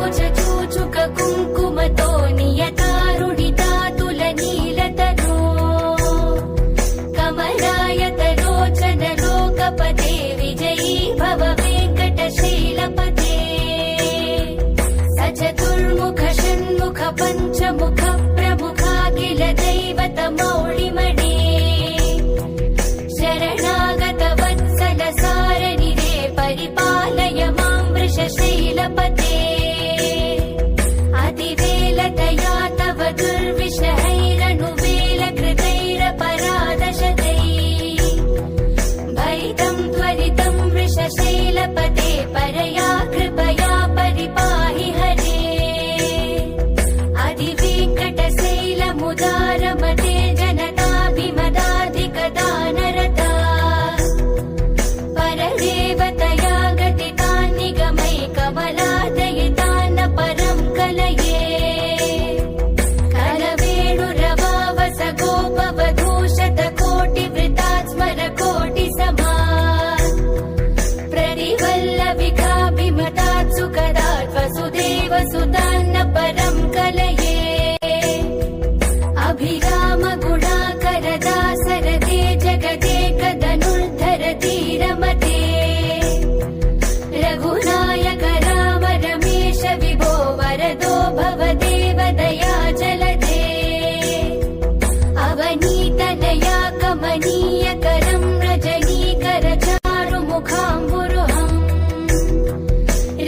कुचूचुक कुङ्कुमतो नियतारुणिता तुलनीलतनो कमलायतलोचन लोकपते विजयी भव वेङ्कटशैलपते सचतुर्मुख षण्मुख पञ्चमुख प्रमुखाखिल दैवतमौळिमणे शरणागत वत्सल सारनिरे परिपालय मां वृषशैलपते अतिवेलतया तव दुर्विषहैरनुवेलकृतैरपराधशतैः भरितं त्वरितं वृषशैलपते परया कृपया परिपाहि हरे अधिवेङ्कटशैलमुदारमते जनताभिमदाधिकदानरता परदेवतया गतितान्निगमैकमलादयितान्न परं कलये कलवेणुरवावस गोपवधूशतकोटिवृतात् स्मरकोटिसमा प्रदिवल्लविकाभिमतात् सुखदात् वसुदेवसुतान्न परं कलये अभिराम गुणाकरदासरते जगदेकधनुर्धर धीरमते रघुनायक राम रमेश विभो वरदो भवदेव दयाजलदे अवनीतनया कमनीयकरं रजनीकर चारुमुखाम्बुरुहम्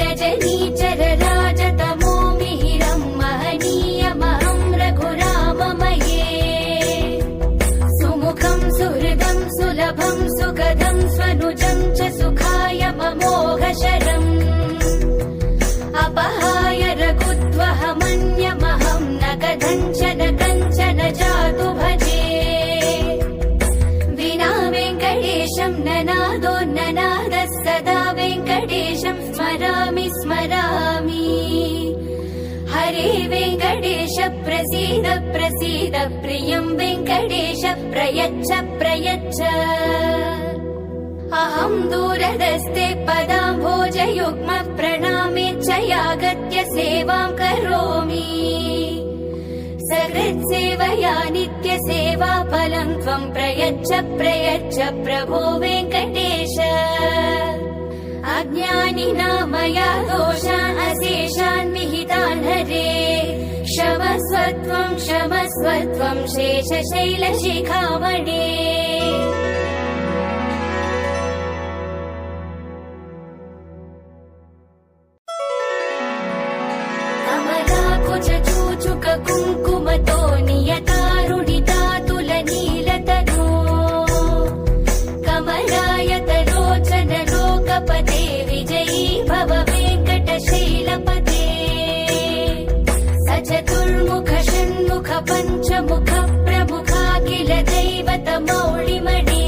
रजनीचर राजतमो मिहिरं महनीयमहं रघुराममये सुमुखं सुहृदं सुलभं सुखदं स्वनुजं च सुखाय ममोघशरम् अपहाय रघुत्वहमन्यमहं न कथञ्चन कञ्चन जातु भजे विना वेङ्कटेशं ननादो ननादः सदा वेङ्कटेशं स्मरामि स्मरामि हरे वेङ्कटेश प्रसीद प्रसीद प्रियं वेङ्कटेश प्रयच्छ प्रयच्छ अहं दूरदस्ते पदाम्भोजयुग्म प्रणामेच्छयागत्य सेवां करोमि सकृत्सेवया नित्यसेवाफलं त्वं प्रयच्छ प्रयच्छ प्रभो वेङ्कटेश अज्ञानिना मया दोषान् अशेषान् विहितान् हरे क्षमस्व त्वं शेषशैलशिखामणे कमलाकुचूचुक कुङ्कुमतो नियतारुणिता तुलनीलतनो कमलायतलोचन लोकपते विजयी भव वेङ्कटशैलपते सचतुर्मुख षण्मुख पञ्चमुख प्रमुखाखिल दैवतमौळिमणे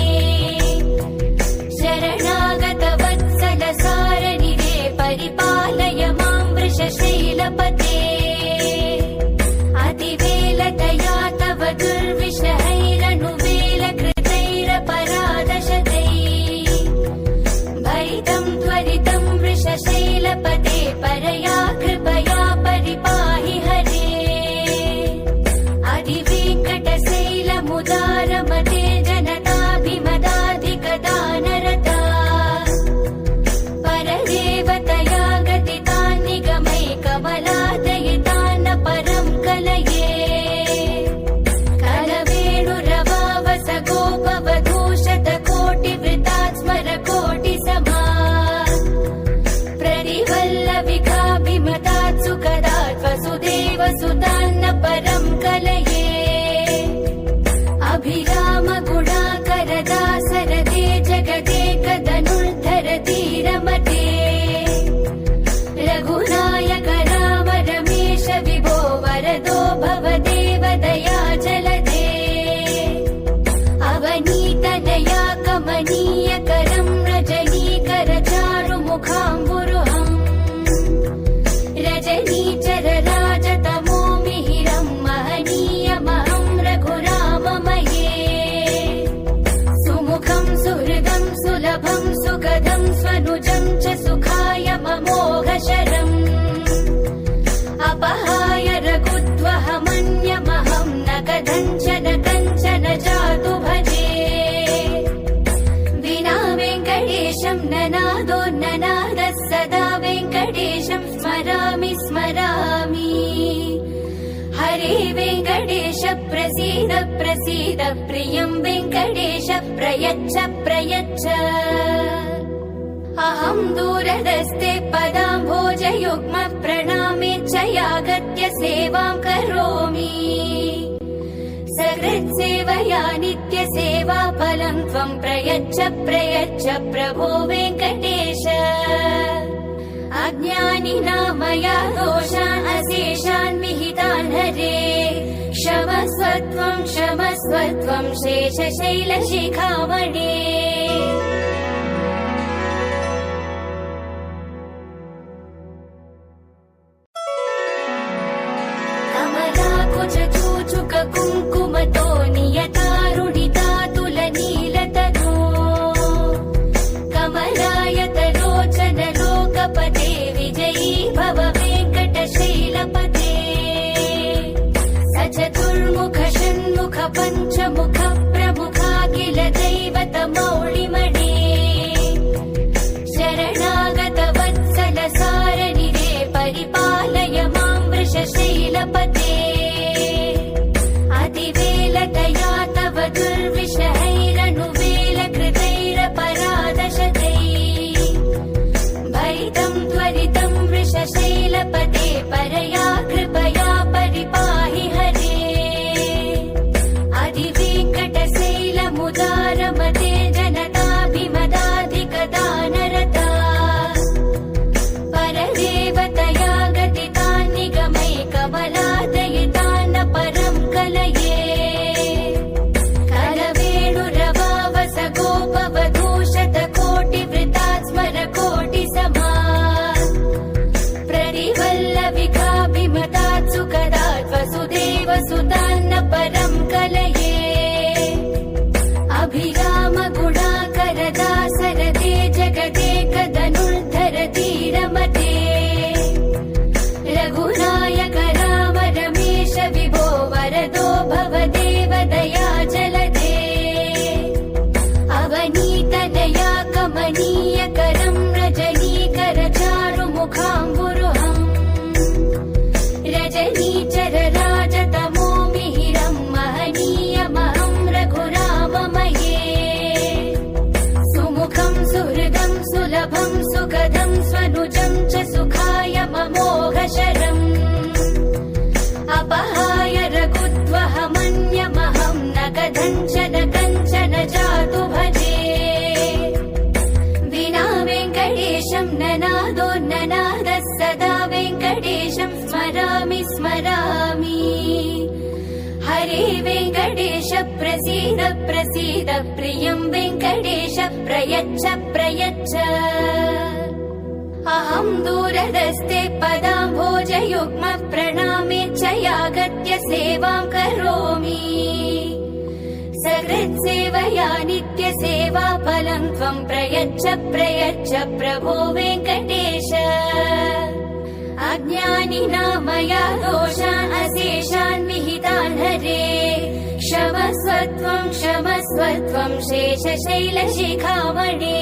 स्मरामि स्मरामि। हरे वेङ्कटेश प्रसीद प्रसीद, प्रियं वेङ्कटेश प्रयच्छ प्रयच्छ। अहं दूरदस्ते पदाम्भोजयुग्म प्रणामेच्छयागत्य सेवां करोमि। सकृत्सेवया नित्यसेवाफलं त्वं प्रयच्छ प्रयच्छ प्रभो वेङ्कटेश। अज्ञानिना दोषान् अशेषान् विहितान् हरे, क्षमस्व त्वं शेषशैलशिखामणे। कमलाकुचूचुक कुङ्कुमतो नियतारुणितातुलनीलतनो, कमलायतलोचन लोकपते विजयी भव वेङ्कटशैलपते। सचतुर्मुख षण्मुख पञ्चमुख प्रमुखाखिल दैवतमौळिमणे, शरणागत वत्सल सारनिरे परिपालय मां वृषशैलपते। अतिवेलतया तव दुर्विषहैरनुवेलकृतैरपराधशतैः, भरितं त्वरितं वृषशैलपते परया कृपया परिपाहि हरे। अधिवेङ्कटशैलमुदारमते जनताभिमदाधिकदानरता, परदेवतया गतितान् निगमैकमलादयितान्न परं कलये। करवेणुरवावस गोपवधूशतकोटिवृतात् स्मरकोटिसमात्, प्रतिवल्लविकाभिमतात् सुखदात् वसुदेवसुतान्न परं कलये। अभिरामगुणाकरदासरते जगदेकधनुर्धर धीरमते, रघुनायक राम रमेश विभो वरदो भवदेव दयाजलदे। अवनीतनया कमनीयकरं रजनीकर चारुमुखाम्बुरुहम्, रजनीचर राजतमो मिहिरं महनीयमहं रघुराममये। सुमुखं सुहृदं सुलभं सुखदं स्वनुजं च सुखाय ममोघशरम्, अपहाय रघुत्वहमन्यमहं न कथञ्चन जातु भजे। विना वेङ्कटेशं ननादो ननादः सदा वेङ्कटेशं स्मरामि स्मरामि। हरे वेङ्कटेश प्रसीद प्रसीद, प्रियं वेङ्कटेश प्रयच्छ प्रयच्छ। अहं दूरदस्ते पदाम्भोजयुग्म प्रणामेच्छयागत्य सेवां करोमि। सकृत्सेवया नित्यसेवाफलं त्वं प्रयच्छ प्रयच्छ प्रभो वेङ्कटेश। अज्ञानिना मया दोषान् अशेषान् विहितान् हरे, क्षमस्व त्वं शेषशैलशिखामणे।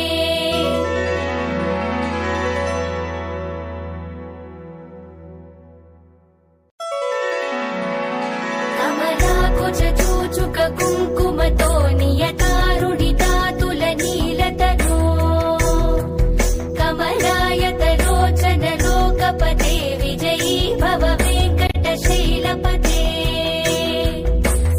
कमलाकुचूचुक कुङ्कुमतो नियतारुणितातुलनीलतनो, कमलायतलोचन लोकपते विजयी भव वेङ्कटशैलपते।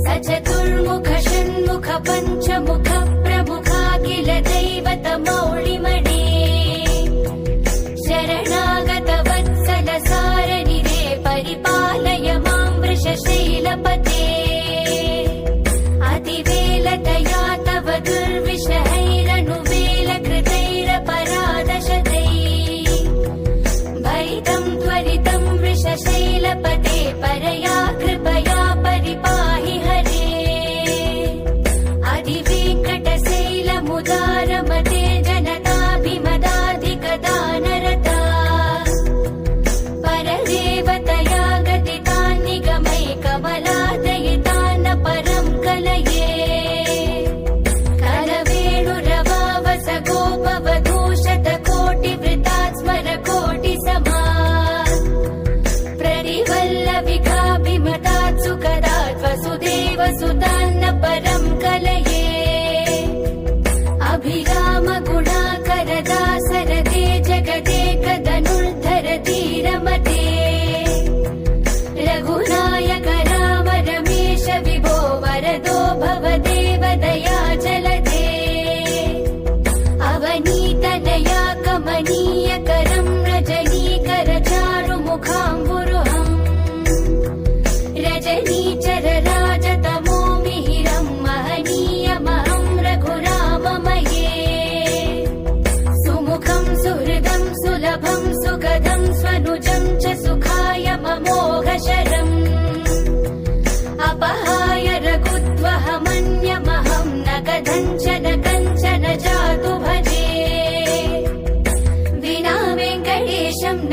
सचतुर्मुख षण्मुख पञ्चमुख प्रमुखाखिल दैवतमौळिमणे,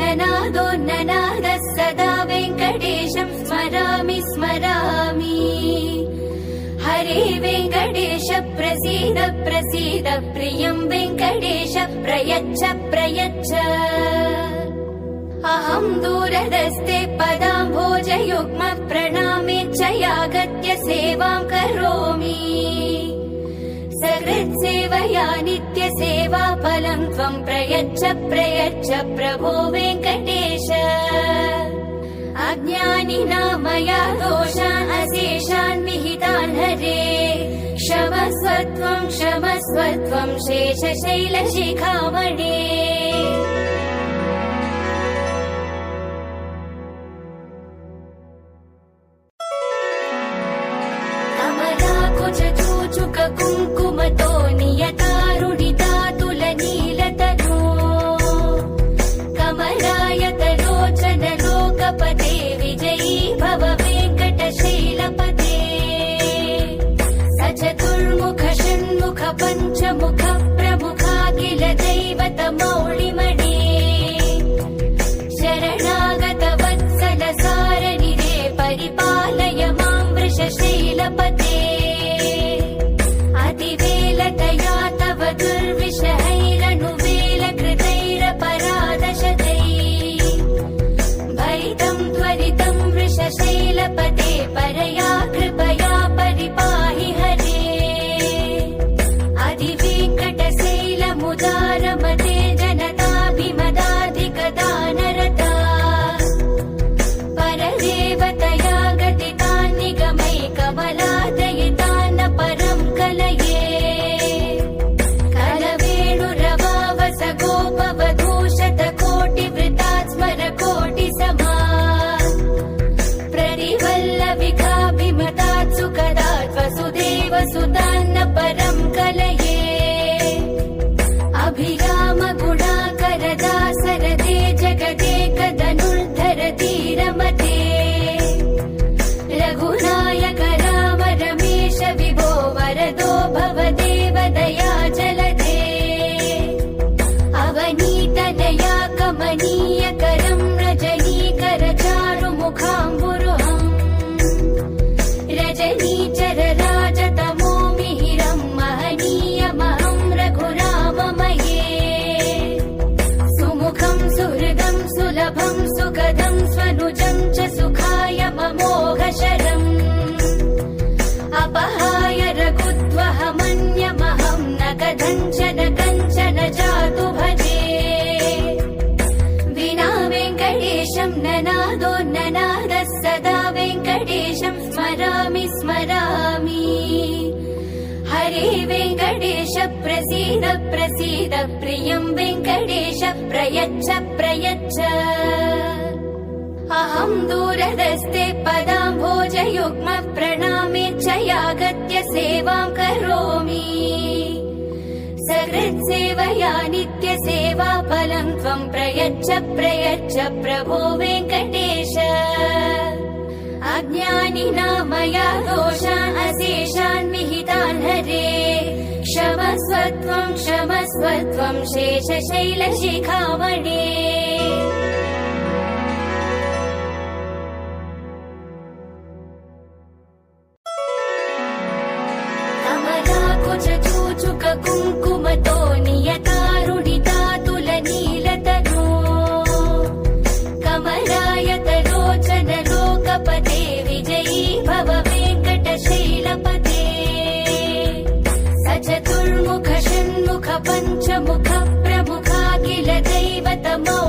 ननादोन्ननादः सदा वेङ्कटेशं स्मरामि स्मरामि। हरे वेङ्कटेश प्रसीद प्रसीद प्रियं वेङ्कटेश प्रयच्छ प्रयच्छ। अहं दूरदस्ते पदाम्भोजयुग्म प्रणामेच्छयागत्य सेवां करोमि। सकृत्सेवया नित्यसेवा फलं त्वं प्रयच्छ प्रयच्छ प्रभो वेङ्कटेश। अज्ञानिना मया दोषान् अशेषान् विहितान् हरे क्षमस्व त्वं शेषशैलशिखामणे। कमलाकुचूचुक कुङ्कुमतो नियतारुणितातुलनीलतनो कमलायतलोचन लोकपते विजयी भव वेङ्कटशैलपते। स चतुर्मुख षण्मुख पञ्चमुख प्रमुखाखिल दैवतमौळिमणे। शरणागत वत्सल सारनिरे परिपालय मां वृषशैलपते। अतिवेलतया तव दुर्विषहैरनुवेलकृतैरपराधशतैः भरितं त्वरितं वृषशैलपते परया कृपया परिपाहि हरे। अधिवेङ्कटशैलमुदारमते जनताभिमदाधिकदानरता परदेवतया गतितान्निगमैकमलादयितान्न परं कलये। कलवेणुरवावस गोपवधूशतकोटिवृतात् स्मरकोटिसमा प्रदिवल्लविकाभिमतात् सुखदात् वसुदेवसुतान्न परं कलये। अभिरामगुणाकरदासरदे जगदेकधनुर्धर धीरमते। रघुनायक राम रमेश विभो वरदो भवदेव दयाजलधे। अवनीतनया कमनीयकरं रजनीकर चारुमुखाम्बुरुहम् रजनीचर राजतमो मिहिरं महनीयमहं रघुराममये। सुमुखं सुहृदं सुलभं सुखदं स्वनुजं च सुखाय ममोघशरम् अपहाय रघुद्वहमन्यमहं न कथञ्चन कञ्चन जातु भजे। विना वेङ्कटेशं ननादोन्ननादः सदा वेङ्कटेशं स्मरामि स्मरामि। हरे वेङ्कटेश प्रसीद प्रसीद प्रियं वेङ्कटेश प्रयच्छ प्रयच्छ। अहं दूरदस्ते पदाम्भोजयुग्म प्रणामेच्छयागत्य सेवां करोमि। सकृत्सेवया नित्यसेवा फलं त्वं प्रयच्छ प्रयच्छ प्रभो वेङ्कटेश। अज्ञानिना मया दोषान् अशेषान् विहितान् हरे क्षमस्व त्वं शेषशैलशिखामणे। कमलाकुचूचुक कुङ्कुमतो नियतारुणितातुलनीलतनो कमलायतलोचन लोकपते विजयी भव वेङ्कटशैलपते। स चतुर्मुख षण्मुख पञ्चमुख प्रमुखाखिल दैवतमौ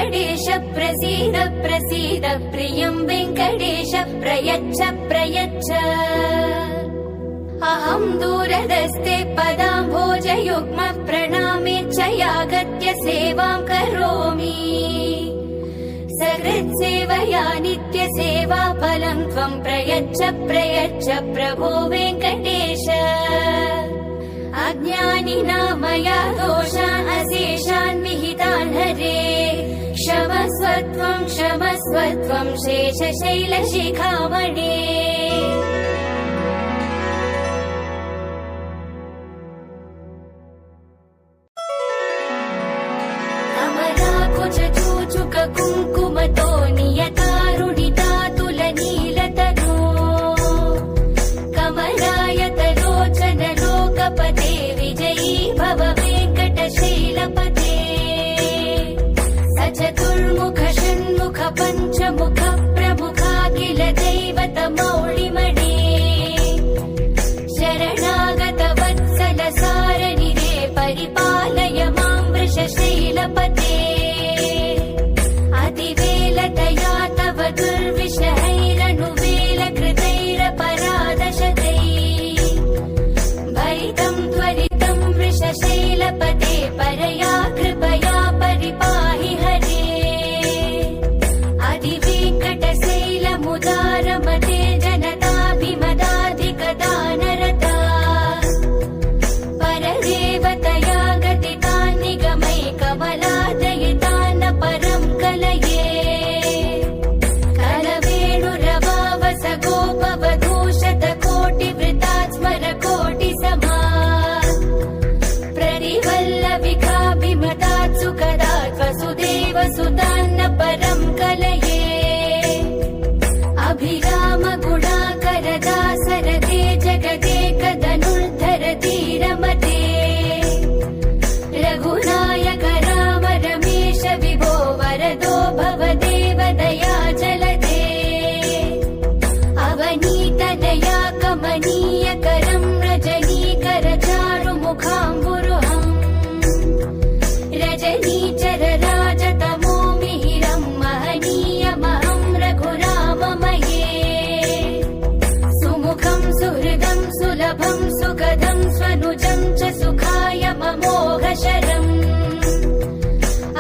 वेङ्कटेश प्रसीद प्रसीद प्रियं वेङ्कटेश प्रयच्छ प्रयच्छ अहं दूरदस्ते पदाम्भोजयुग्म प्रणामेच्छयागत्य सेवां करोमि सकृत्सेवया नित्यसेवाफलं त्वं प्रयच्छ प्रयच्छ प्रभो वेङ्कटेश अज्ञानिना मया दोषान् अशेषान् विहितान् हरे क्षमस्व त्वं शेषशैलशिखामणे कुङ्कुमतो नियतारुणितातुलनीलतनो कमलायतलोचन लोकपते विजयी भव वेङ्कटशैलपते सचतुर्मुख षण्मुख पञ्चमुख प्रमुखाखिल दैवतमौळिमणे शरणागत वत्सल सारनिरे परिपालय मां वृषशैलपते अतिवेलतया तव दुर्विषहैरनुवेलकृतैरपराधशतैः भरितं त्वरितं वृषशैलपते परया कृपया परिपाहि हरे अधिवेङ्कटशैलमुदारमते जनताभिमदाधिकदानरता परदेवतया गतितान् निगमैकमलादयितान् परं कलये कलवेणुरवावस गोपवधूशतकोटिवृतात् स्मरकोटिसमा प्रदिवल्लविकाभिमतात् सुखदात् वसुदेवसुतान्न परं कलये अभिरामगुणाकरदासरते जगदेकधनुर्धरधीरमते रघुनायक राम रमेश विभो वरदो भवदेव दयाचलदे अवनीतनया कमनीयकरं रजनीकर चारुमुखाम्बुरुहम् रजनीचर राजतमो मिहिरं महनीयमहं रघुराममये सुमुखं सुहृदं सुलभं सुखदं स्वनुजं च सुखाय ममोघशरम्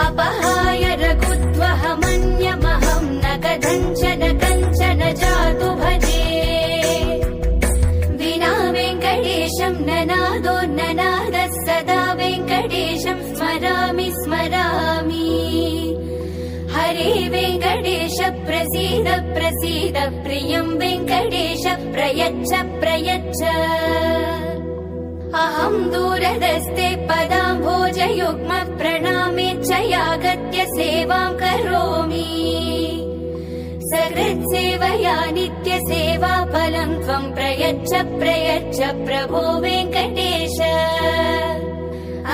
अपहाय रघुत्वहमन्यमहं न कथञ्चन जातु भजे विना वेङ्कटेशं ननादो ननादः सदा वेङ्कटेशं स्मरामि स्मरामि हरे वेङ्कटेश प्रसीद प्रसीद प्रियं वेङ्कटेश प्रयच्छ प्रयच्छ अहं दूरदस्ते पदाम्भोजयुग्म प्रणामेच्छयागत्य सेवां करोमि सकृत्सेवया नित्यसेवाफलं त्वं प्रयच्छ प्रयच्छ प्रभो वेङ्कटेश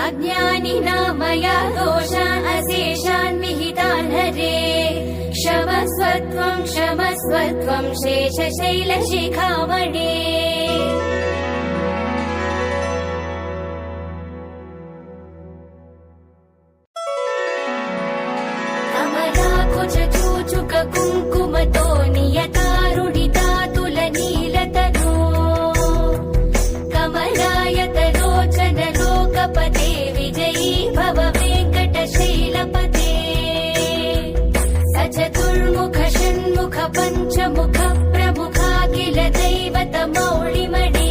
अज्ञानिना मया दोषान् अशेषान् विहितान् हरे क्षमस्व त्वं शेषशैलशिखामणे कुङ्कुमतो नियतारुणितातुलनीलतनो कमलायतलोचन लोकपते विजयी भव वेङ्कटशैलपते सचतुर्मुख षण्मुख पञ्चमुख प्रमुखाखिल दैवतमौळिमणे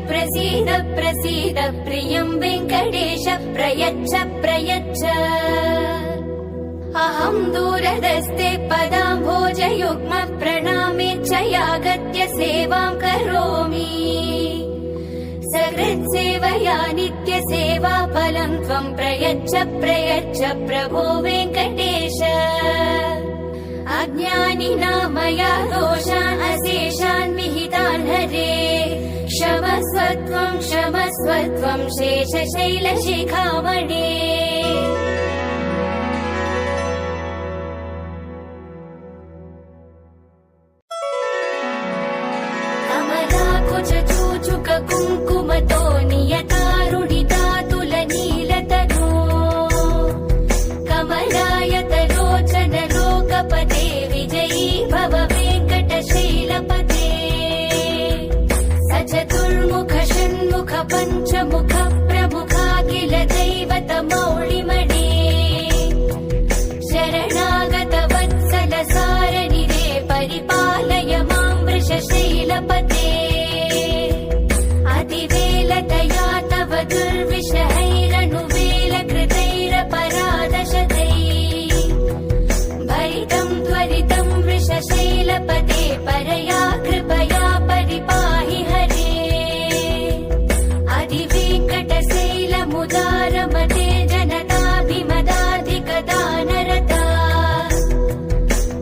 प्रसीद प्रसीद प्रियं वेङ्कटेश प्रयच्छ प्रयच्छ अहं दूरदस्ते पदाम्भोजयुग्म प्रणामेच्छयागत्य सेवां करोमि सकृत्सेवया नित्यसेवा फलं त्वं प्रयच्छ प्रयच्छ प्रभो वेङ्कटेश अज्ञानिनां मया दोषान् अशेषान् विहितान् हरे क्षमस्व त्वं शेषशैलशिखामणे चूचुक कुङ्कुमतो नियतारुणितातुलनीलतनो कमलायतलोचन लोकपते विजयी भव वेङ्कटशैलपते स चतुर्मुख षण्मुख पञ्चमुख प्रमुखाखिल दैवतमौळिमणे शरणागत वत्सल सारनिरे परिपालय मां वृषशैलपते अतिवेलतया तव दुर्विषहैरनुवेलकृतैरपराधशतैः भरितं त्वरितं वृषशैलपते परया कृपया परिपाहि हरे अधिवेङ्कटशैलमुदारमते जनताभिमदाधिकदानरता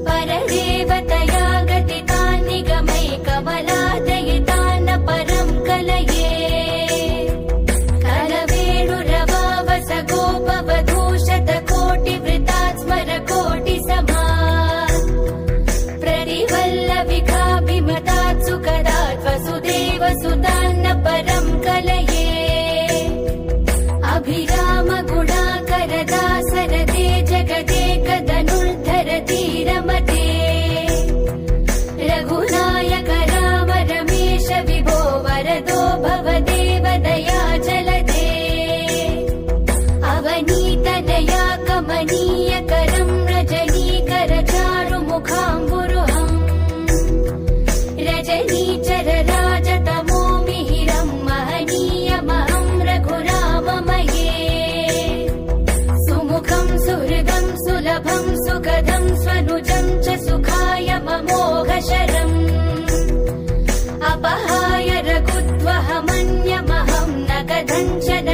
परदेवतया गतितान्निगमैकमलादयितान्न परं कलये कलवेणुरवावस गोपवधूशतकोटिवृतात् स्मरकोटिसमा प्रतिवल्लविकाभिमतात् सुखदात् वसुदेवसुतान्न परं कलये अभिरामगुणाकरदासरते जगदेकधनुर्धरधीरमते रघुनायक राम रमेश विभो वरदो भवदेव दयाचलदे अवनीतनया कमनीयकरं रजनीकर चारुमुखाम्बुरुहम् रजनीचर राजतमो मिहिरं महनीयमहं रघुराममये सुमुखं सुहृदं सुलभं सुखदं स्वनुजं च सुखाय ममोघशरम् अपहाय रघुद्वहमन्यमहं न कथञ्चन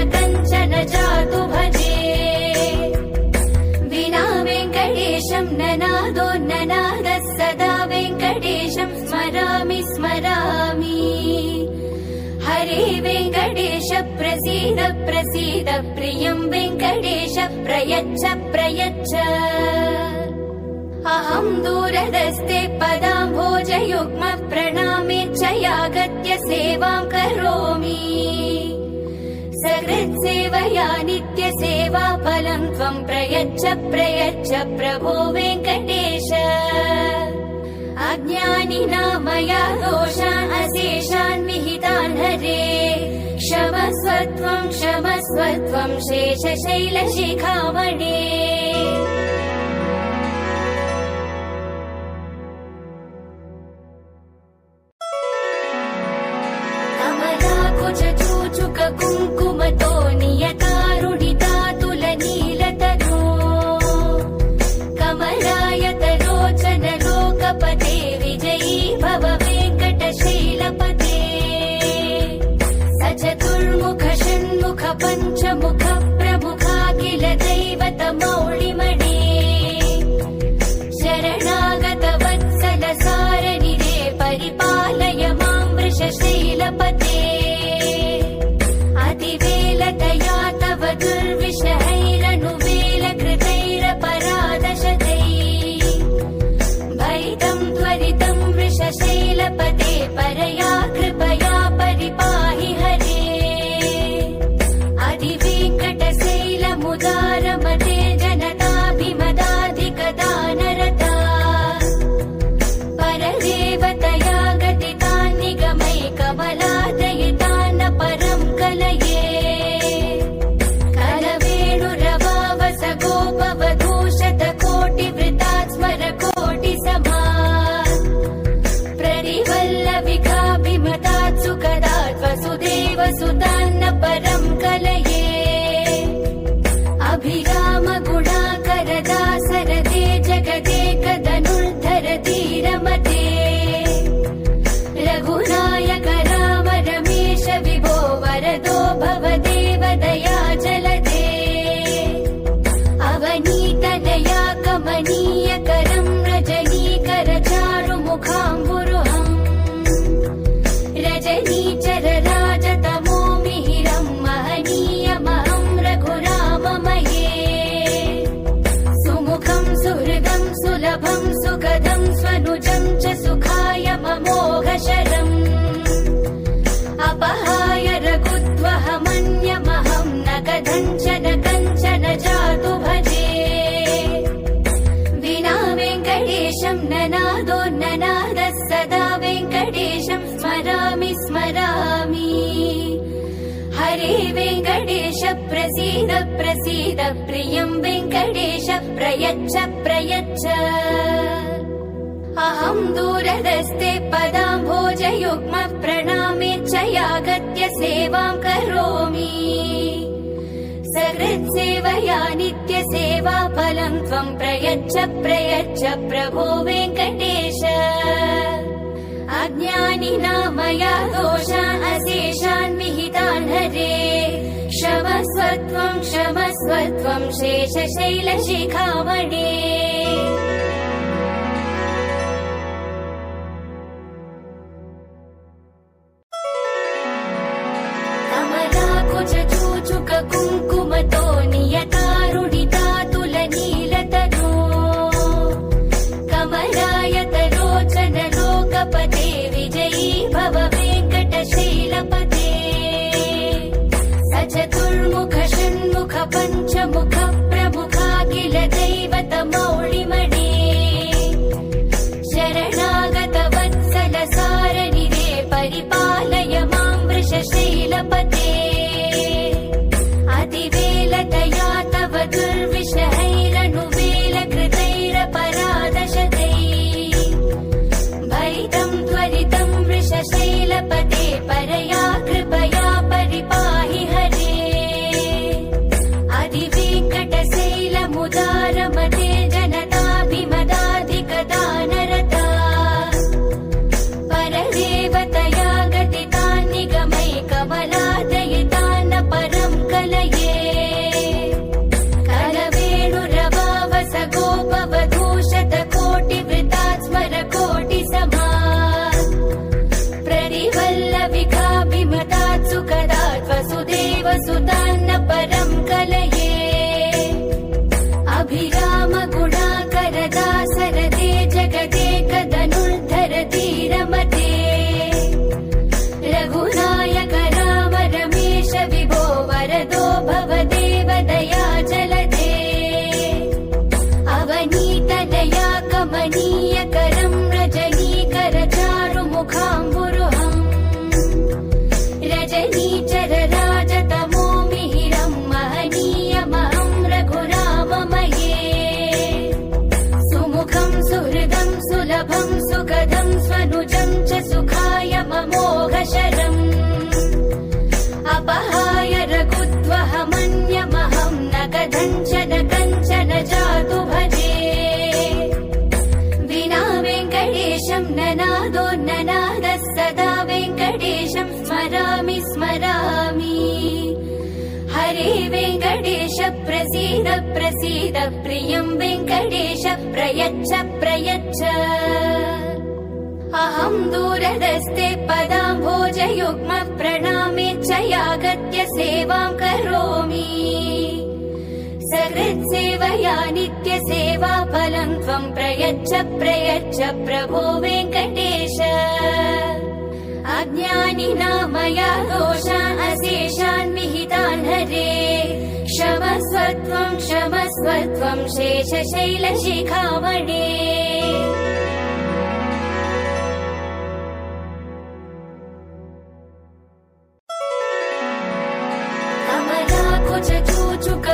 जातु भजे विना वेङ्कटेशं ननादो ननादः सदा वेङ्कटेशं स्मरामि स्मरामि हरे वेङ्कटेश प्रसीद प्रसीद प्रियं वेङ्कटेश प्रयच्छ प्रयच्छ अहं दूरदस्ते पदाम्भोजयुग्म प्रणामेच्छयागत्य सेवां करोमि सकृत्सेवया नित्यसेवा फलं त्वं प्रयच्छ प्रयच्छ प्रभो वेङ्कटेश अज्ञानिनां मया दोषान् अशेषान् विहितान् हरे क्षमस्व त्वं शेषशैलशिखामणे चूचुक कुङ्कुमतो नियतारुणितातुलनीलतनो कमलायतलोचन लोकपते विजयी भव वेङ्कटशैलपते स चतुर्मुख षण्मुख पञ्चमुख प्रमुखाखिल दैवतमौळिमणे वसुदेवसुतान्न परं कलये अभिराम गुणाकर दासरथे जगदेकधनुर्धर धीरमते रघुनायक राम रमेश विभो वरदो भवदेव दया जलदे अवनीतनया कमनीयकरं रजनीकर चारुमुखाम्बुरुहम् रजनीचर राजतमो मिहिरं महनीयमहं रघुराममये सुमुखं सुहृदं सुलभं सुखदं स्वनुजं च सुखाय ममोघशरम् अपहाय रघुद्वहमन्यमहं न कथञ्चन जातु भजे विना वेङ्कटेशं ननादो ननादः सदा वेङ्कटेशं स्मरामि स्मरामि हरे वेङ्कटेश प्रसीद प्रसीद प्रियं वेङ्कटेश प्रयच्छ प्रयच्छ अहं दूरदस्ते पदाम्भोजयुग्म प्रणामेच्छयागत्य सेवां करोमि सकृत्सेवया नित्यसेवा फलं त्वं प्रयच्छ प्रयच्छ प्रभो वेङ्कटेश अज्ञानिनां मया दोषान् अशेषान् विहितान् हरे क्षमस्व त्वं शेषशैलशिखामणे कुङ्कुमतो नियतारुणितातुलनीलतनो कमलायतलोचन लोकपते विजयी भव वेङ्कटशैलपते स चतुर्मुख षण्मुख पञ्चमुख प्रमुखाखिल दैवतमौळिमणे शरणागत वत्सल सारनिरे परिपालय मां वृषशैलपते अतिवेलतया तव दुर्विषहैरनुवेलकृतैरपराधशतैः भरितं त्वरितं वृषशैलपते परया कृपया परिपाहि हरे अधिवेङ्कटशैलमुदारमते जनताभिमदाधिकदानरता परदेवतया गतितान्निगमैकमलादयितान्न परं कलये कलवेणुरवावस गोपवधूशतकोटिवृतात् स्मरकोटिसमा प्ररिवल्लविकाभिमतात् सुखदात् वसुदेवसुतान्न परं कलये अभिराम गुणाकर दासरथे जगदेकधनुर्धर धीरमते रघुनायक राम रमेश विभो वरदो भवदेव दया जलदे अवनीतनया कमनीयकरं रजनीकर चारुमुखाम्बुरुहम् रजनीचर राजतमो मिहिरं महनीयमहं रघुराममये सुमुखं सुहृदं सुलभं सुखदं स्वनुजं च सुखाय ममोघशरम् अपहाय रघुद्वहमन्यमहं न कथञ्चन जातु भजे विना वेङ्कटेशं ननादो ननादः सदा वेङ्कटेशं स्मरामि स्मरामि हरे वेङ्कटेश प्रसीद प्रसीद प्रियं वेङ्कटेश प्रयच्छ प्रयच्छ अहं दूरदस्ते पदाम्भोजयुग्म प्रणामेच्छयागत्य सेवां करोमि सकृत्सेवया नित्यसेवा फलं त्वं प्रयच्छ प्रयच्छ प्रभो वेङ्कटेश अज्ञानिनां मया दोषान् अशेषान् विहितान् हरे क्षमस्व त्वं शेषशैलशिखामणे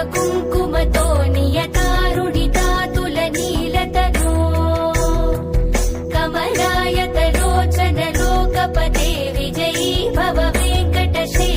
कुङ्कुमतो नियतारुणितातुलनीलतनो कमलायतलोचन लोकपते विजयी भव वेङ्कटशैलपते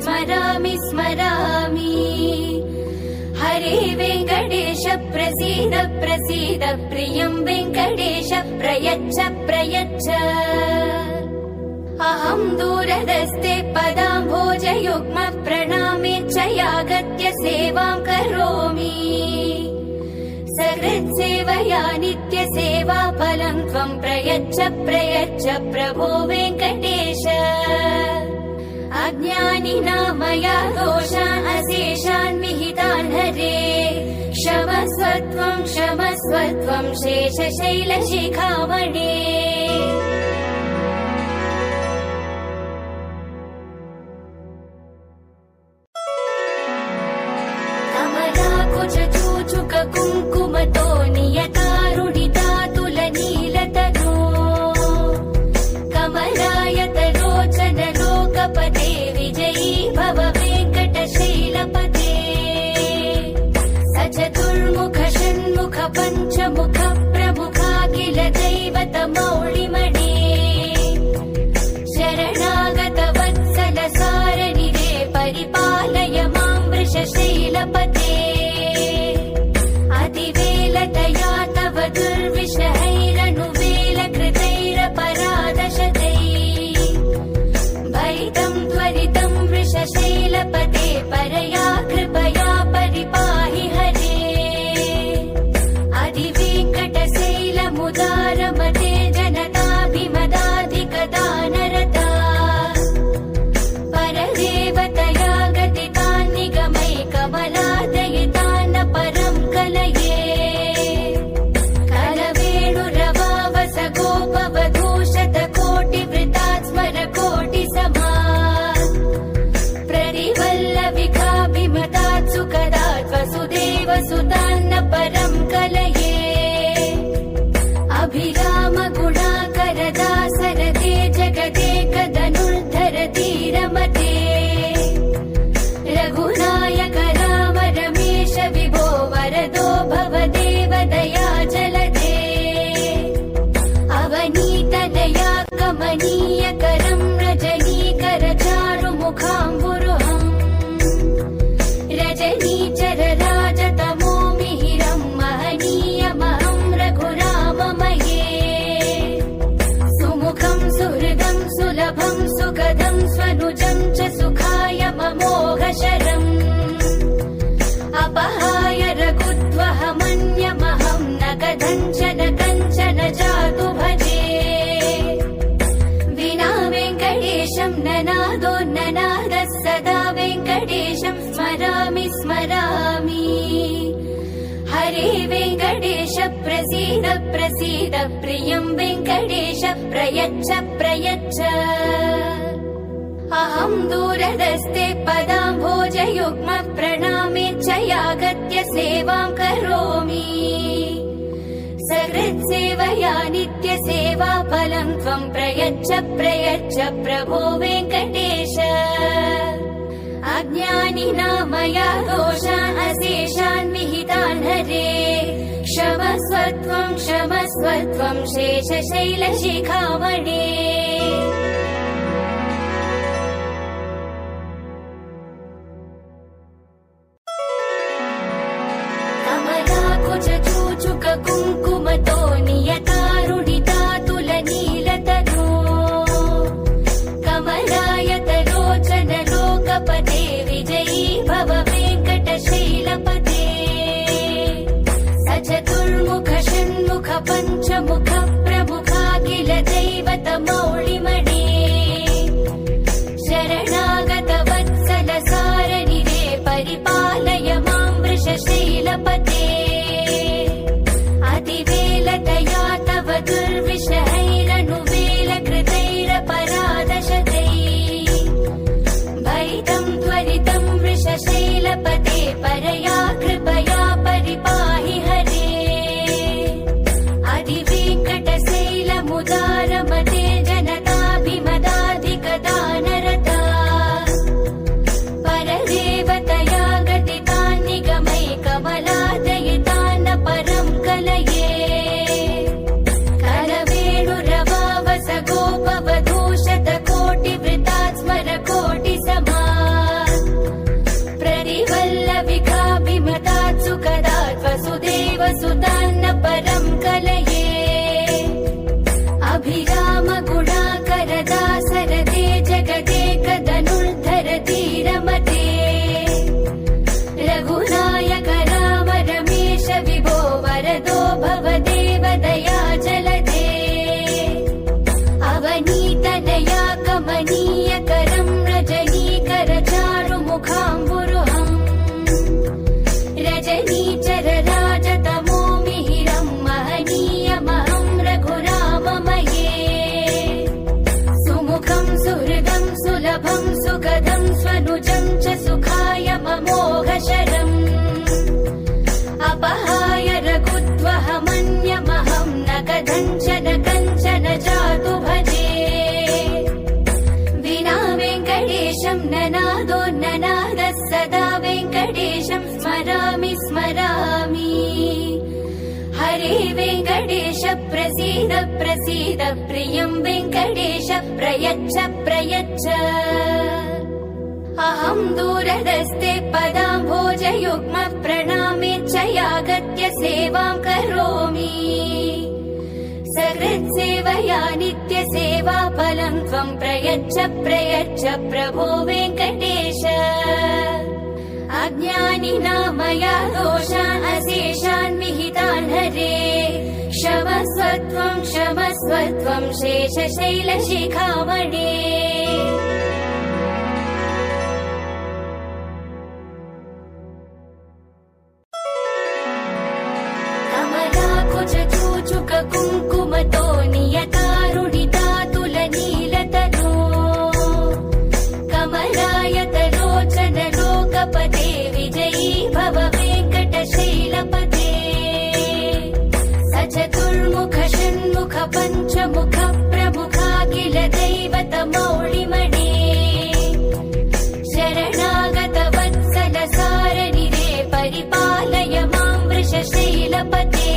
स्मरामि स्मरामि। हरे वेङ्कटेश प्रसीद प्रसीद, प्रियं वेङ्कटेश प्रयच्छ प्रयच्छ। अहं दूरदस्ते पदाम्भोजयुग्म प्रणामेच्छयागत्य सेवां करोमि। सकृत्सेवया नित्यसेवाफलं त्वं प्रयच्छ प्रयच्छ प्रभो वेङ्कटेश। अज्ञानिना मया दोषान् अशेषान् विहितान् हरे, क्षमस्व त्वं शेषशैलशिखामणे। कमलाकुचूचुक कुङ्कुमतो नियतारुणितातुलनीलतनो, कमलायतलोचन लोकपते विजयी भव वेङ्कटशैलपते। स चतुर्मुख षण्मुख पञ्चमुख प्रमुखाखिल दैवतमौळिमणे, शरणागत वत्सल सारनिरे परिपालय मां वृषशैलपते। अतिवेलतया तव दुर्विषहैरनुवेलकृतैरपराधशतैः, भरितं त्वरितं वृषशैलपते परया कृपया परिपाहि हरे। अधिवेङ्कटशैलमुदारमते जनताभिमदाधिकदानरता, परदेवतया गतितान्निगमैकमलादयितान्न परं कलये। कलवेणुरवावस गोपवधूशतकोटिवृतात् स्मर कोटिसमात्, प्रतिवल्लविकाभिमतात् सुखदात् वसुदेवसुतान्न परं कलये। अभिराम गुणाकर दासरथे जगदेकधनुर्धर धीरमते, रघुनायक राम रमेश विभो वरदो भवदेव दयाजलदे। अवनीतदया कमनीयकरं रजनीकर चारुमुखाम्बुरुहम्, रजनीचर राजतमो मिहिरं महनीयमहं रघुराममये। सुमुखं सुहृदं सुलभं सुखदं स्वनुजं च सुखाय ममोघशरम्, अपहाय रघुत्वहमन्यमहं न कथञ्चन जातु भजे। विना वेङ्कटेशं ननादो ननादः सदा वेङ्कटेशं स्मरामि स्मरामि। हरे वेङ्कटेश प्रसीद प्रसीद, प्रियं वेङ्कटेश प्रयच्छ प्रयच्छ। अहं दूरदस्ते पदाम्भोजयुग्म प्रणामेच्छयागत्य सेवां करोमि। सकृत्सेवया नित्यसेवाफलं त्वं प्रयच्छ प्रयच्छ प्रभो वेङ्कटेश। अज्ञानिना मया दोषान् अशेषान् विहितान् हरे, क्षमस्व त्वं शेषशैलशिखामणे। कमलाकुचूचुक कुङ्कुमतो नियतारुणितातुलनीलतनो, कमलायतलोचन लोकपते विजयी भव वेङ्कटशैलपते। स चतुर्मुख षण्मुख पञ्चमुख प्रमुखाखिल दैवतमौळिमणे, शरणागत वत्सल सारनिरे परिपालय मां वृषशैलपते। अति प्रसीद प्रसीद प्रियं वेङ्कटेश प्रयच्छ प्रयच्छ अहं दूरदस्ते पदाम्भोजयुग्म प्रणामेच्छयागत्य सेवां करोमि सकृत्सेवया नित्यसेवा फलं त्वं प्रयच्छ प्रयच्छ प्रभो वेङ्कटेश अज्ञानिना मया दोषान् अशेषान् विहितान् हरे क्षमस्व त्वं शेषशैलशिखामणे कमलाकुचूचुक कुङ्कुमतो नियतारुणितातुलनीलतनो कमलायतलोचन लोकपते विजयी भव वेङ्कटशैलपते स चतुर्मुख षण्मुख पञ्चमुख प्रमुखाखिल दैवतमौळिमणे शरणागत वत्सल सारनिरे परिपालय मां वृषशैलपते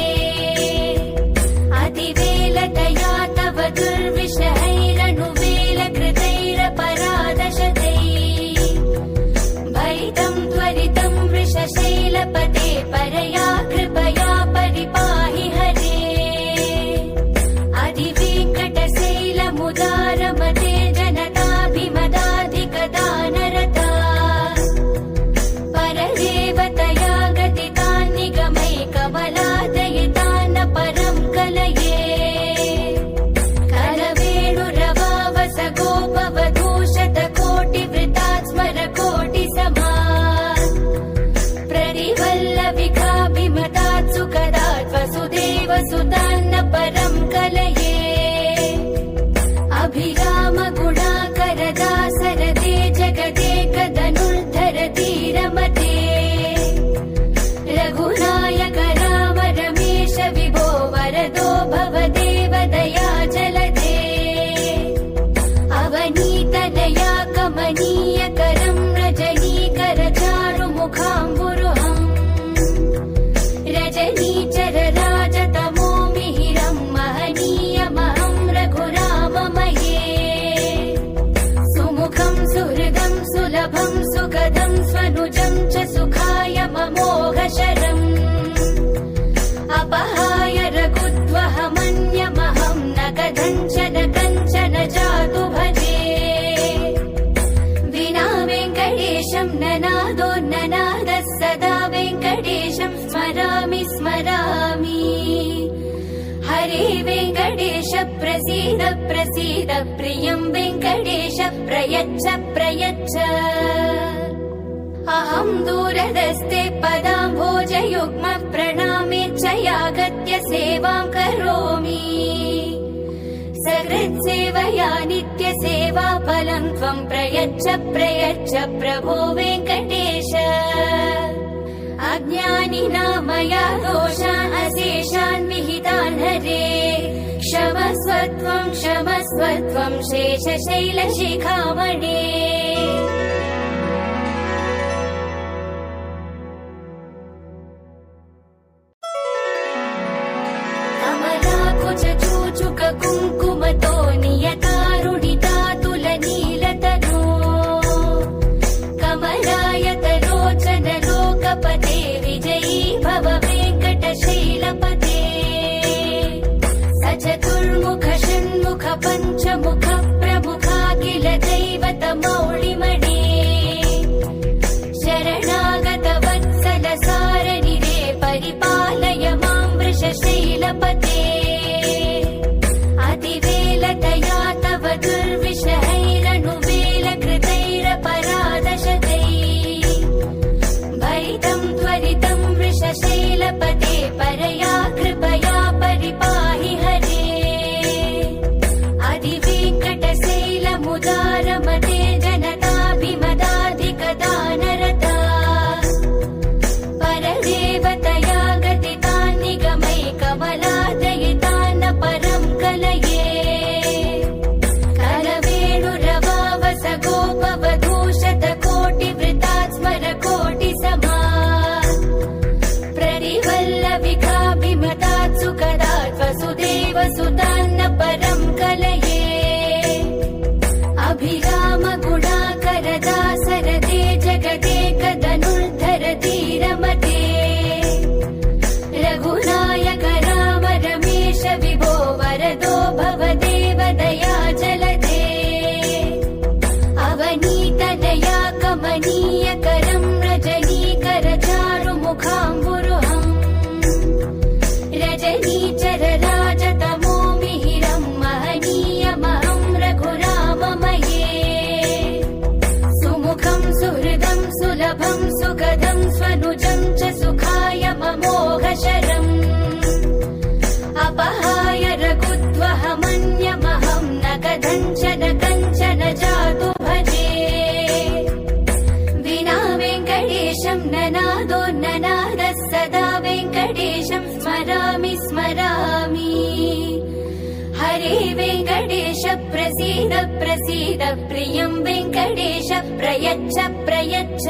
अतिवेलतया तव दुर्विषहैरनुवेलकृतैरपराधशतैः भरितं त्वरितं वृषशैलपते परया कृपया परिपाहि हरे अधिवेङ्कटशैलमुदारमते जनताभिमदाधिकदानरता परदेवतया गतितान्निगमैकमलादयितान्न परं कलये करवेणुरवावस गोपवधूशतकोटिवृतात् स्मरकोटिसमात् प्रदिवल्लविकाभिमतात् सुखदात् वसुदेवसुतान्न परं कलये अभिराम गुणाकरदासरते जगदेकधनुर्धर धीरमते रघुनायक राम रमेश विभो वरदो भवदेव दयाजलदे अवनीतनया कमनीयकरं रजनीकर चारुमुखाम्बुरुहम् रजनीचर राजतमो मिहिरं महनीयमहं रघुराममये सुमुखं सुहृदं सुलभं सुखदं स्वनुजं च सुखाय ममोघशरम् अपहाय रघुद्वहमन्यमहं न कथञ्चन कञ्चन जातु भजे विना वेङ्कटेशं ननादो ननादः सदा वेङ्कटेशं स्मरामि स्मरामि हरे वेङ्कटेश प्रसीद प्रसीद प्रियं वेङ्कटेश प्रयच्छ प्रयच्छ अहं दूरदस्ते पदाम्भोजयुग्म प्रणामेच्छयागत्य सेवां करोमि सकृत्सेवया नित्यसेवा फलं त्वं प्रयच्छ प्रयच्छ प्रभो वेङ्कटेश अज्ञानिना मया दोषान् अशेषान् विहितान् हरे क्षमस्व त्वं शेषशैलशिखामणे कमलाकुचूचुक कुङ्कुमतो नियतारुणितातुलनीलतनो कमलायतलोचन लोकपते विजयी भव वेङ्कटशैलपते स चतुर्मुख षण्मुख पञ्चमुख प्रमुखाखिल दैवतमौळिमणे शरणागत वत्सल सारनिरे परिपालय मां वृषशैलपते अतिवेलतया तव दुर्विषहैरनुवेलकृतैरपराधशतैः भरितं त्वरितं वृषशैलपते परया कृपया परिपाहि हरे अधिवेङ्कटशैलमुदारमते जनताभिमदाधिकदानरता परदेवतया गतितान्निगमैकमलाद वेङ्कटेशं ननादोन्ननादः सदा वेङ्कटेशं स्मरामि स्मरामि। हरे वेङ्कटेश प्रसीद प्रसीद प्रियं वेङ्कटेश प्रयच्छ प्रयच्छ।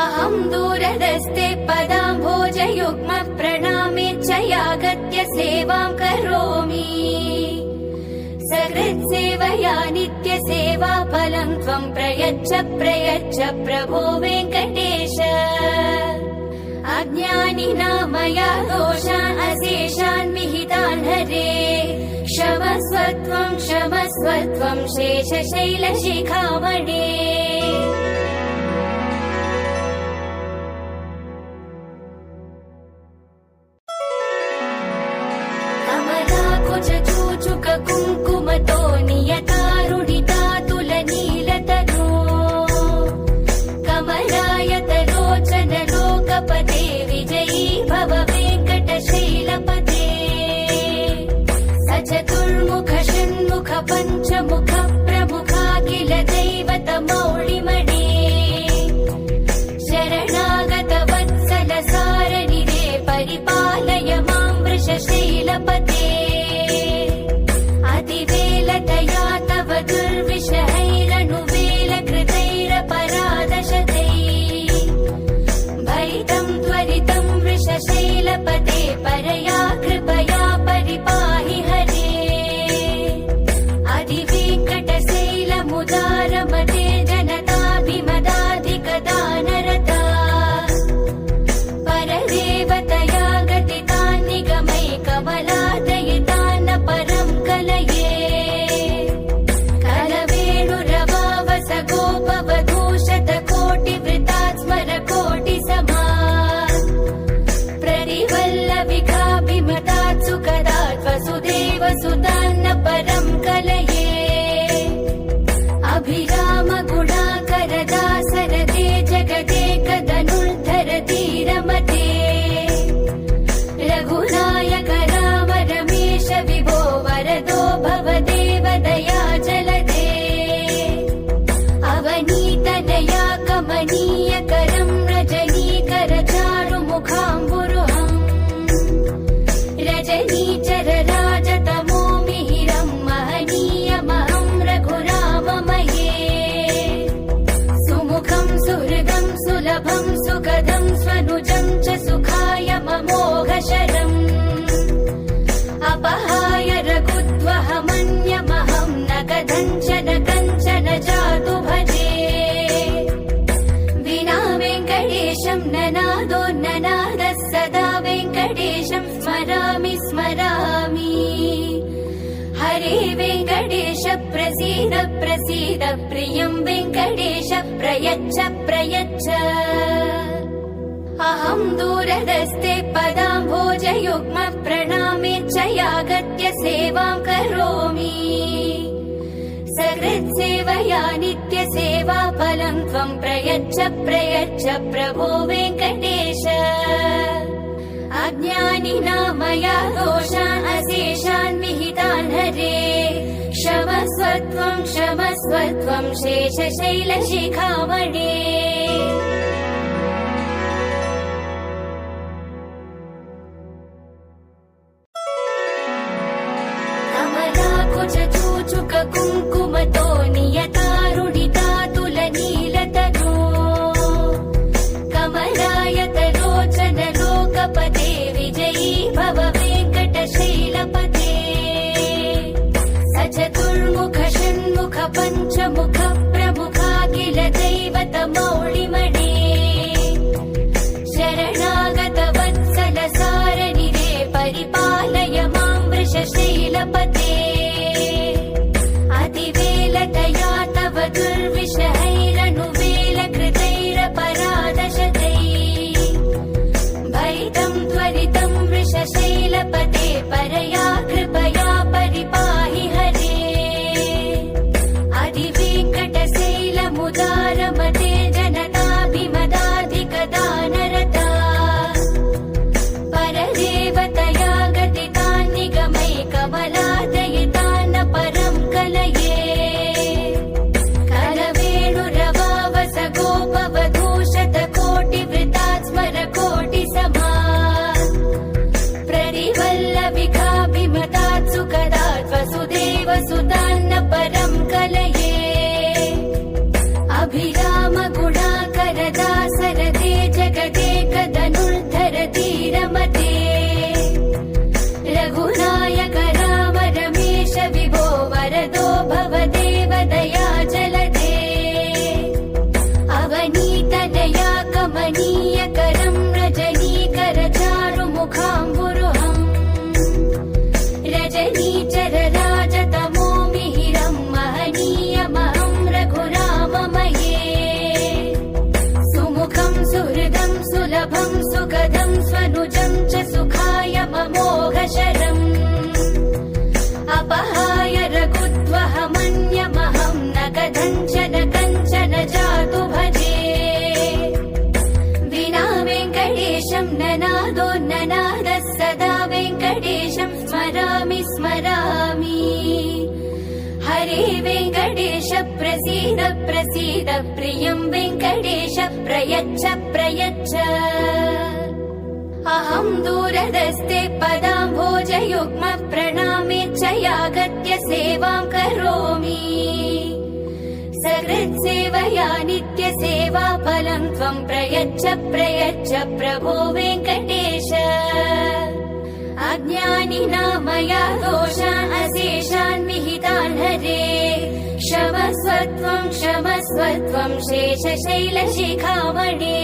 अहं दूरदस्ते पदाम्भोजयुग्म प्रणामेच्छयागत्य सेवां करोमि। सकृत्सेवया नित्यसेवा फलं त्वं प्रयच्छ प्रयच्छ प्रभो वेङ्कटेश। अज्ञानिनां मया दोषान् अशेषान् विहितान् हरे क्षमस्व त्वं शेषशैलशिखामणे। कमलाकुचूचुक कुङ्कुमतो नियतारुणितातुलनीलतनो कमलायतलोचन लोकपते विजयी भव वेङ्कटशैलपते। सचतुर्मुख षण्मुख पञ्चमुख प्रमुखाखिल दैवतमौळिमणे। शरणागत वत्सल सारनिरे परिपालय मां वृषशैलपते। अतिवेलतया तव दुर्विषहैरनुवेलकृतैरपराधशतैः भरितं त्वरितं वृषशैलपते परया कृपया परिपाहि हरे। अधिवेङ्कटशैलमुदारमते जनताभिमदाधिकदानरता परदेवतया गतितान् निगमैकमलादयितान् परं कलये। कलवेणुरवावस गोपवधूशतकोटिवृतात् स्मरकोटिसमा प्ररिवल्लविकाभिमतात् सुखदात् वसुदेवसुतान्न परं कलये। अभिरामगुणाकरदासरते जगदेकधनुर्धर धीरमते। रघुनायक राम रमेश विभो वरदो भवदेव दयाजलदे। अवनीतनया कमनीयकरं रजनीकर चारुमुखाम्बुरुहम् रजनीचर राजतमो मिहिरं महनीयमहं रघुराममये। सुमुखं सुहृदं सुलभं सुखदं स्वनुजं च सुखाय ममोघशरम् अपहाय रघुद्वहमन्यमहं न कथञ्चन जातु भजे। विना वेङ्कटेशं ननादोन्ननादः सदा वेङ्कटेशं स्मरामि स्मरामि। हरे वेङ्कटेश प्रसीद प्रसीद प्रियं वेङ्कटेश प्रयच्छ प्रयच्छ। अहं दूरदस्ते पदाम्भोजयुग्म प्रणामेच्छयागत्य सेवां करोमि। सकृत्सेवया नित्यसेवा फलं त्वं प्रयच्छ प्रयच्छ प्रभो वेङ्कटेश। अज्ञानिनां मया दोषान् अशेषान् विहितान् हरे क्षमस्व त्वं शेषशैलशिखामणे। कमलाकुचूचुक कुङ्कुमतो नियतारुणितातुलनीलतनो कमलायतलोचन लोकपते विजयी भव वेङ्कटशैलपते। सचतुर्मुख षण्मुख पञ्चमुख प्रमुखाखिल दैवतमौळिमणे। शरणागत वत्सल सारनिरे परिपालय मां वृषशैलपते। अतिवेलतया तव दुर्विषहैरनुवेलकृतैरपराधशतैः भरितं त्वरितं वृषशैलपते परया कृपया परिपाहि हरे। अधिवेङ्कटशैलमुदारमते जनताभिमदाधिकदानरता परदेवतया गतितान् निगमैकमलादयितान् परं कलये। कलवेणुरवावस गोपवधूश वेङ्कटेश प्रसीद प्रसीद प्रियं वेङ्कटेश प्रयच्छ प्रयच्छ अहं दूरदस्ते पदाम्भोजयुग्म प्रणामेच्छयागत्य सेवां करोमि सकृत्सेवया नित्यसेवा फलं त्वं प्रयच्छ प्रयच्छ प्रभो वेङ्कटेश अज्ञानिनां मया दोषान् अशेषान् विहितान् हरे क्षमस्व त्वं शेषशैलशिखामणे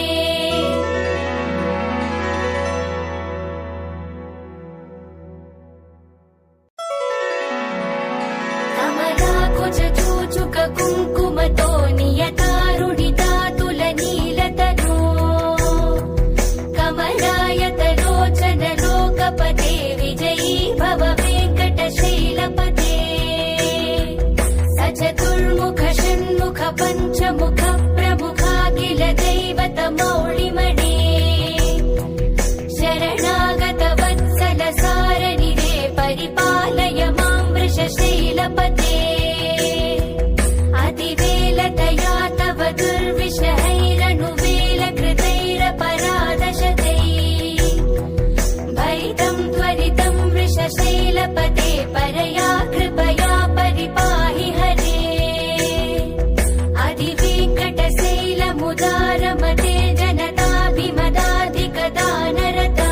कमलाकुचूचुक कुङ्कुमतो नियतारुणितातुलनीलतनो कमलायतलोचन लोकपते विजयी भव वेङ्कटशैलपते चतुर्मुख षण्मुख पञ्चमुख प्रमुखाखिल दैवतमौळिमणे शरणागत वत्सल सारनिरे परिपालय मां वृषशैलपते अतिवेलतया तव दुर्विषहैरनुवेलकृतैरपराधशतैः भरितं त्वरितं वृषशैलपते परया कृपया परिपाहि हरे अधिवेङ्कटशैलमुदारमते जनताभिमदाधिकदानरता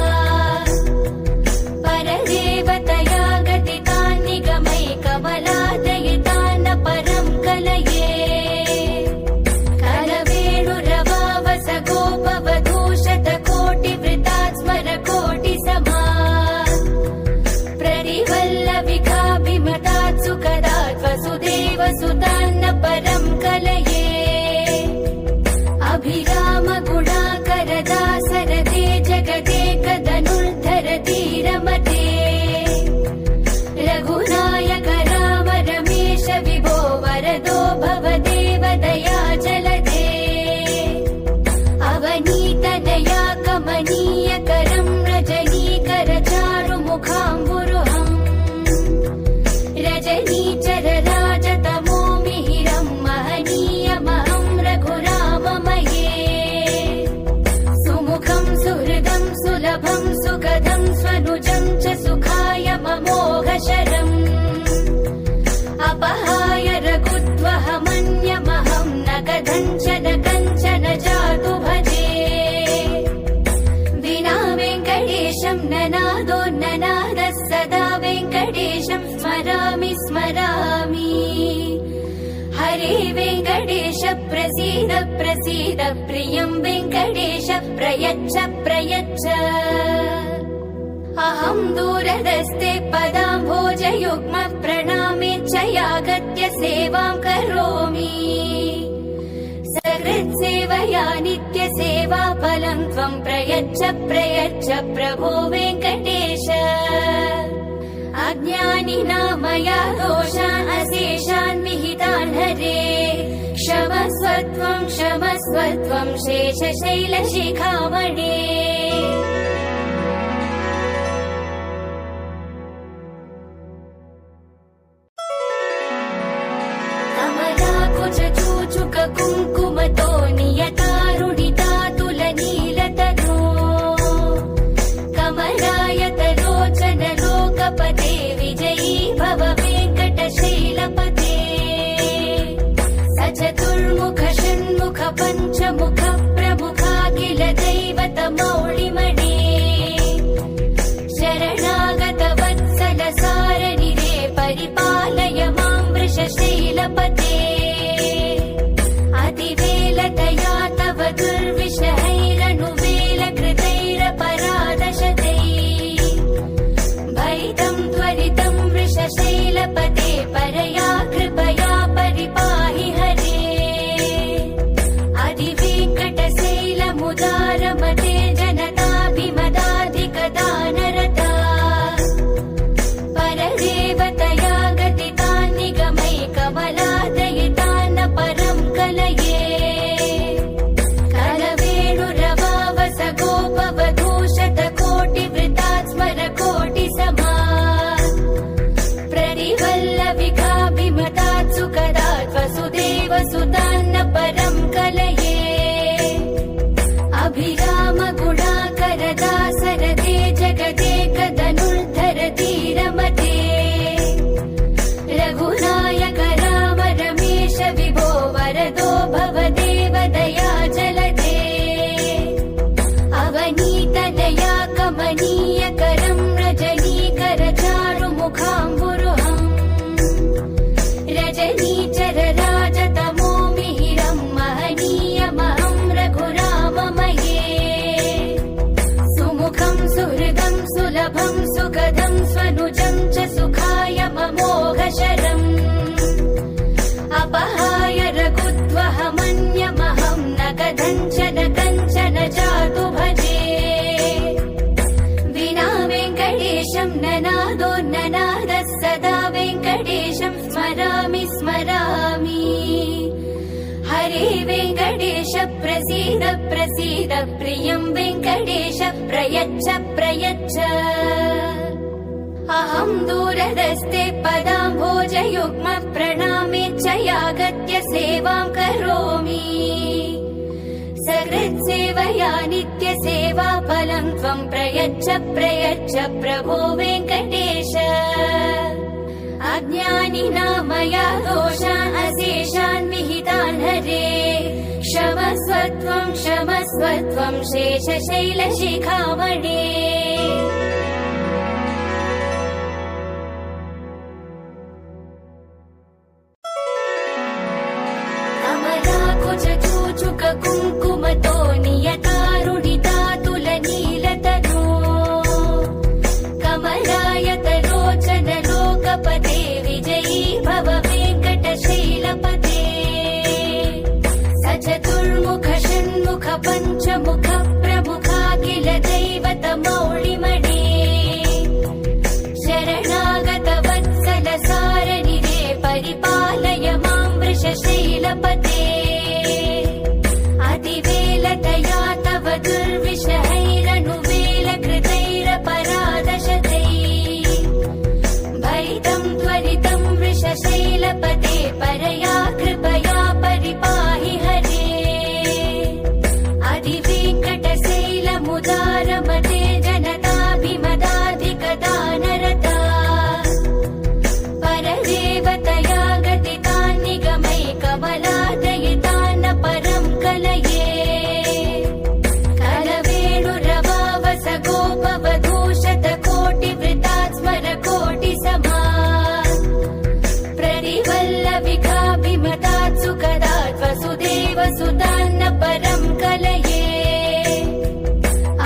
परदेवतया गतितान्निगमैकमलादयितान्न परं कलये कलवेणुरवावस गोपवधूशतकोटिवृतात् स्मरकोटिसमा प्रतिवल्लविकाभिमतात् सुखदात् वसुदेवसुतान्न परं कलये अभिराम गुणाकर दासरथे जगदेकधनुर्धर धीरमते रघुनायक राम रमेश विभो वरदो भवदेव दया जलदे अवनीतनया कमनीयकरं रजनीकर चारुमुखाम्बुरुहम् रजनीचर राजतमो मिहिरं महनीयमहं रघुराममये सुमुखं सुहृदं सुलभं सुखदं स्वनुजं च सुखाय ममोघशरम् अपहाय रघुत्वहमन्यमहं न कथञ्चन जातु भजे विना वेङ्कटेशं ननादो ननादः सदा वेङ्कटेशं स्मरामि स्मरामि हरे वेङ्कटेश प्रसीद प्रसीद प्रियं वेङ्कटेश प्रयच्छ प्रयच्छ अहं दूरदस्ते पदाम्भोजयुग्म प्रणामेच्छयागत्य सेवां करोमि सकृत्सेवया नित्यसेवा फलं त्वं प्रयच्छ प्रयच्छ प्रभो वेङ्कटेश अज्ञानिनां मया दोषान् अशेषान् विहितान् हरे क्षमस्व त्वं शेषशैलशिखामणे कमलाकुचूचुक कुङ्कुमतो नियतारुणितातुलनीलतनो कमलायतलोचन लोकपते विजयी भव वेङ्कटशैलपते चतुर्मुख षण्मुख पञ्चमुख प्रमुखाखिल दैवतमौळिमणे शरणागत वत्सल सारनिरे परिपालय मां वृषशैलपते अतिवेलतया तव दुर्विषहैरनुवेलकृतैरपराधशतैः भरितं त्वरितं वृषशैलपते परया कृपया परिपाहि हरे अधिवेङ्कटशैलमुदारमते प्रियं वेङ्कटेश प्रयच्छ प्रयच्छ। अहं दूरदस्ते पदाम्भोजयुग्म प्रणामेच्छयागत्य सेवां करोमि। सकृत्सेवया नित्यसेवा फलं त्वं प्रयच्छ प्रयच्छ प्रभो वेङ्कटेश। अज्ञानिना मया दोषान् अशेषान् विहितान् हरे। क्षमस्व त्वं शेषशैलशिखामणे। कमलाकुचूचुक कुङ्कुमतो नियतारुणितातुलनीलतनो। कमलायतलोचन लोकपते विजयी भव वेङ्कटशैलपते। स चतुर्मुख षण्मुख पञ्चमुख प्रमुखाखिल दैवतमौळिमणे। शरणागत वत्सल सारनिरे परिपालय मां वृषशैलपते। अतिवेलतया तव दुर्विषहैरनुवेलकृतैरपराधशतैः। भरितं त्वरितं वृषशैलपते परया कृपया परिपाहि हरे। अधिवेङ्कटशैलमुदारमते जनताभिमदाधिकदानरता। परदेवतया गतितान् निगमैकमलादयितान्न परं कलये। कलवेणुरवावस गोपवधूशतकोटिवृतात् स्मरकोटिसमात्। प्रदिवल्लविकाभिमतात् सुखदात् वसुदेवसुतान्न परं कलये।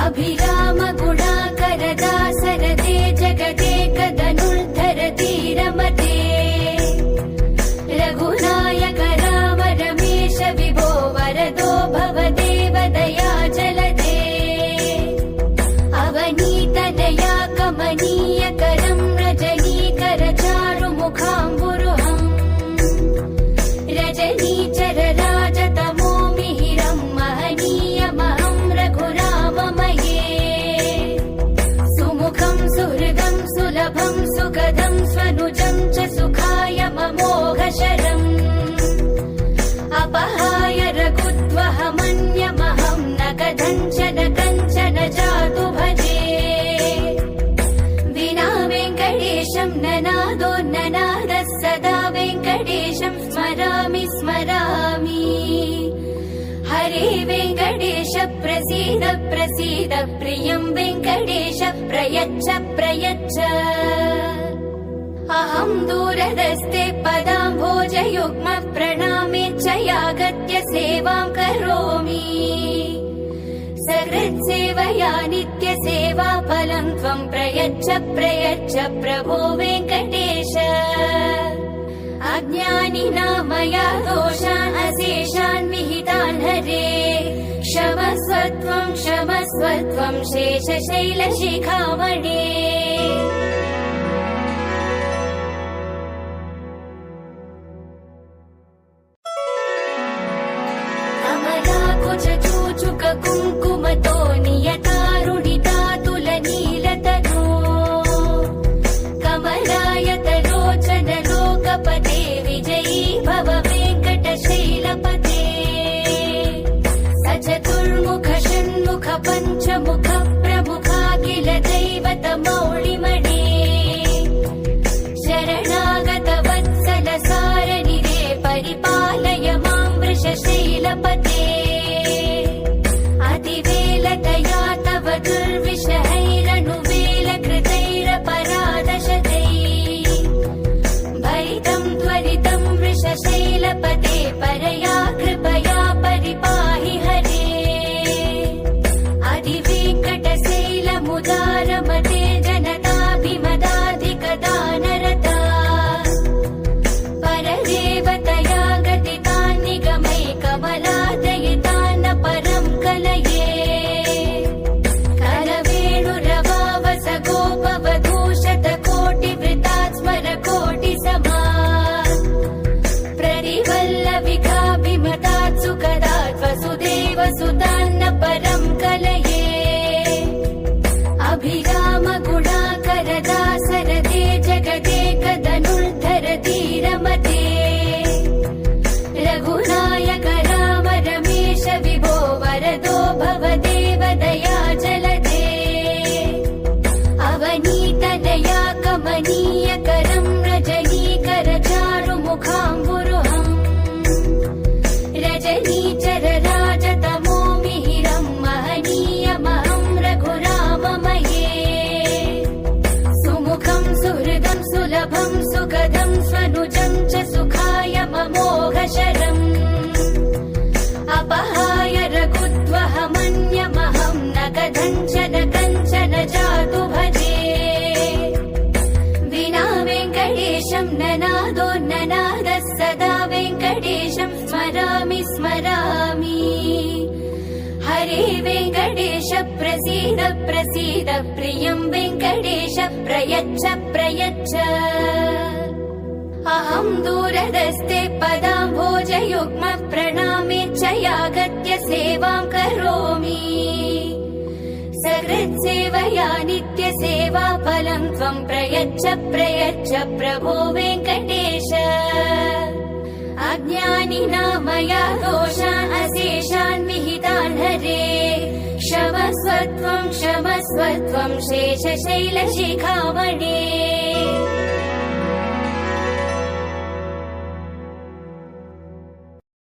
अभिराम गुणाकर दासरथे जगदेकधनुर्धर धीरमते। रघुनायक राम रमेश विभो वरदो भवदेव दयाजलदे। अवनीतनया कमनीयकरं रजनीकर चारुमुखाम्बुरुहम्। रजनीचर राजतमो मिहिरं महनीयमहं रघुराममये। सुमुखं सुहृदं सुलभं सुखदं स्वनुजं च सुखाय ममोघशरम्। अपहाय रघुत्वहमन्यमहं न कथञ्चन जातु भजे। विना वेङ्कटेशं ननादो ननादः सदा वेङ्कटेशं स्मरामि स्मरामि। हरे वेङ्कटेश प्रसीद प्रसीद प्रियं वेङ्कटेश प्रयच्छ प्रयच्छ। अहं दूरदस्ते पदाम्भोजयुग्म प्रणामेच्छयागत्य सेवां करोमि। सकृत्सेवया नित्यसेवा फलं त्वं प्रयच्छ प्रयच्छ प्रभो वेङ्कटेश। अज्ञानिना मया दोषान् अशेषान् विहितान् हरे। क्षमस्व त्वं शेषशैलशिखामणे। कमलाकुचूचुक कुङ्कुमतो नियतारुणितातुलनीलतनो। कमलायतलोचन लोकपते विजयी भव वेङ्कटशैलपते। स चतुर्मुख षण्मुख पञ्चमुख प्रमुखाखिल दैवतमौळिमणे। शरणागत वत्सल सारनिरे परिपालय मां वृषशैलपते। अतिवेलतया तव दुर्विषहैरनुवेलकृतैरपराधशतैः। भरितं त्वरितं वृषशैलपते परया कृपया परिपाहि हरे। अधिवेङ्कटशैलमुदारमते जनताभिमदाधिकदानरता। परदेवतया गतितान् निगमैकमलादयितान्न परं कलये। कलवेणुरवावस गोपवधूशतकोटिवृतात् स्मरकोटिसमात्। प्रदिवल्लविकाभिमतात् सुखदात् वसुदेवसुतान्न परं हरे वेङ्कटेश प्रसीद प्रसीद प्रियं वेङ्कटेश प्रयच्छ प्रयच्छ अहं दूरदस्ते पदाम्भोजयुग्म प्रणामेच्छयागत्य सेवां करोमि सकृत्सेवया नित्यसेवा फलं त्वं प्रयच्छ प्रयच्छ प्रभो वेङ्कटेश अज्ञानिना मया दोषान् अशेषान् विहितान् हरे क्षमस्व त्वं शेषशैलशिखामणे